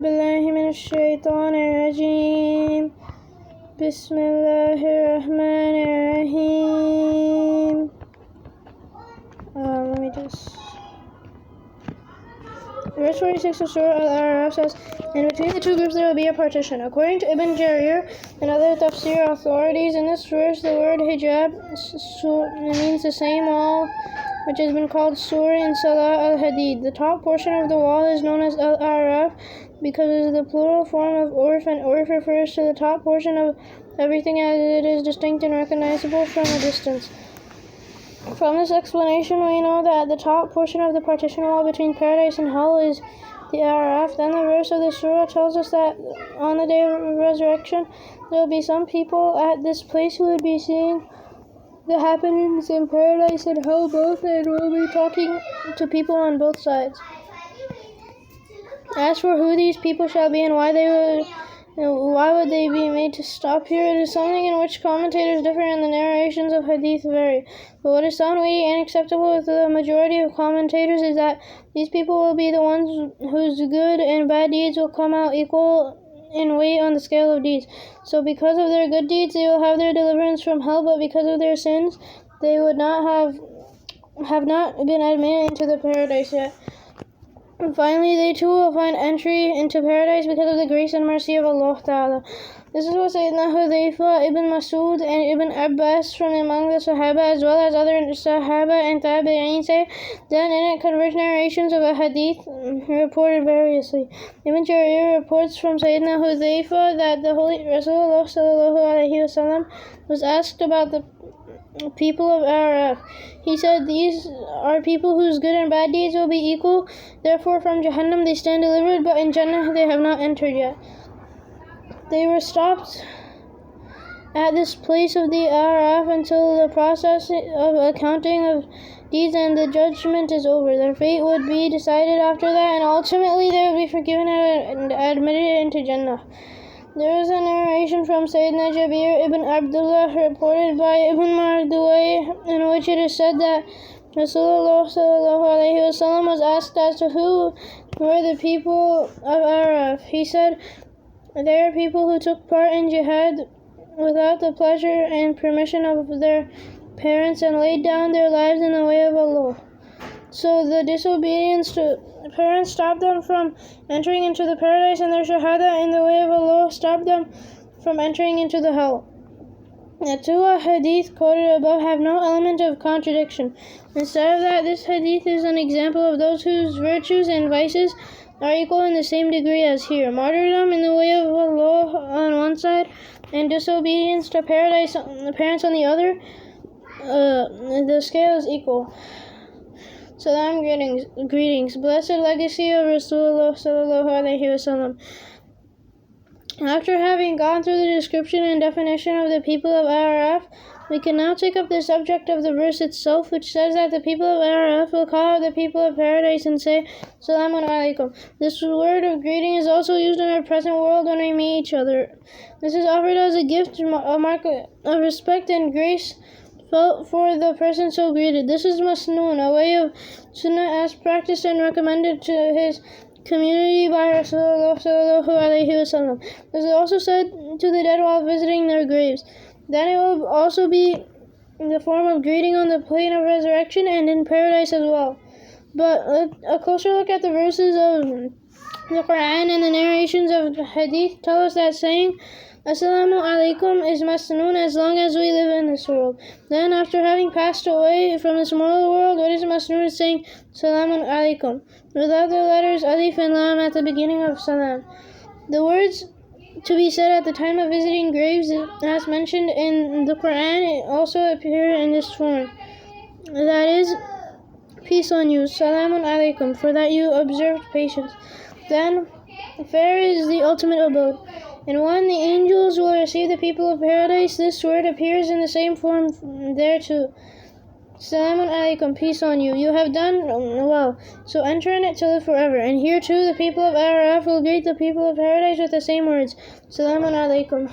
بالله من الشيطان الرجيم بسم الله الرحمن الرحيم. Let me just... Verse 46 of Surah Al-Araf says, "And between the two groups there will be a partition." According to Ibn Jarir and other tafsir authorities, in this verse the word hijab means the same wall which has been called Sur in Salah al-Hadid. The top portion of the wall is known as Al-Araf because it is the plural form of Urf, and Urf refers to the top portion of everything as it is distinct and recognizable from a distance. From this explanation, we know that the top portion of the partition wall between paradise and hell is the Araf. Then the verse of the surah tells us that on the day of resurrection, there will be some people at this place who will be seeing the happenings in paradise and hell both, and will be talking to people on both sides. As for who these people shall be and why would they be made to stop here, it is something in which commentators differ and the narrations of hadith vary. But what is sound weight and acceptable with the majority of commentators is that these people will be the ones whose good and bad deeds will come out equal in weight on the scale of deeds. So because of their good deeds they will have their deliverance from hell, but because of their sins they would not have not been admitted into the paradise yet. And finally, they too will find entry into paradise because of the grace and mercy of Allah Ta'ala. This is what Sayyidina Hudhayfa, Ibn Masud, and Ibn Abbas from among the Sahaba, as well as other Sahaba and Tabi'een say. Then in it converge narrations of a hadith reported variously. Ibn Jarir reports from Sayyidina Hudhayfa that the Holy Rasulullah sallallahu alaihi wasallam was asked about the people of Araf. He said, "These are people whose good and bad deeds will be equal. Therefore from Jahannam they stand delivered, but in Jannah they have not entered yet." They were stopped at this place of the Araf until the process of accounting of deeds and the judgment is over. Their fate would be decided after that, and ultimately they would be forgiven and admitted into Jannah. There is a narration from Sayyidina Jabir ibn Abdullah reported by Ibn Mardawayh in which it is said that Rasulullah ﷺ was asked as to who were the people of Araf. He said, "They are people who took part in jihad without the pleasure and permission of their parents and laid down their lives in the way of Allah. So the disobedience to parents stopped them from entering into the paradise, and their shahada in the way of Allah stopped them from entering into the hell." The two hadith quoted above have no element of contradiction. Instead of that, this hadith is an example of those whose virtues and vices are equal in the same degree as here. Martyrdom in the way of Allah on one side, and disobedience to parents on the other, the scale is equal. Salam, greetings. Blessed legacy of Rasulullah sallallahu alaihi wasallam. After having gone through the description and definition of the people of Araf, we can now take up the subject of the verse itself, which says that the people of Araf will call out the people of paradise and say, "Salamun alaikum." This word of greeting is also used in our present world when we meet each other. This is offered as a gift, a mark of respect and grace felt for the person so greeted. This is masnoon, a way of sunnah as practiced and recommended to his community by Rasulullah sallallahu alaihi wasallam. This is also said to the dead while visiting their graves. Then it will also be in the form of greeting on the plain of resurrection and in paradise as well. But a closer look at the verses of the Quran and the narrations of hadith tell us that saying "Assalamu alaikum" is masnoon as long as we live in this world. Then, after having passed away from this mortal world, what is masnoon is saying "Salamun alaikum" without the letters alif and lam at the beginning of salam. The words to be said at the time of visiting graves, as mentioned in the Quran, also appear in this form. That is, "Peace on you, Salamun alaikum," for that you observed patience. Then, fair is the ultimate abode. And when the angels will receive the people of paradise, this word appears in the same form there too. Salamun alaikum, peace on you. You have done well, so enter in it to live forever. And here too the people of Araf will greet the people of paradise with the same words. Salamun alaikum.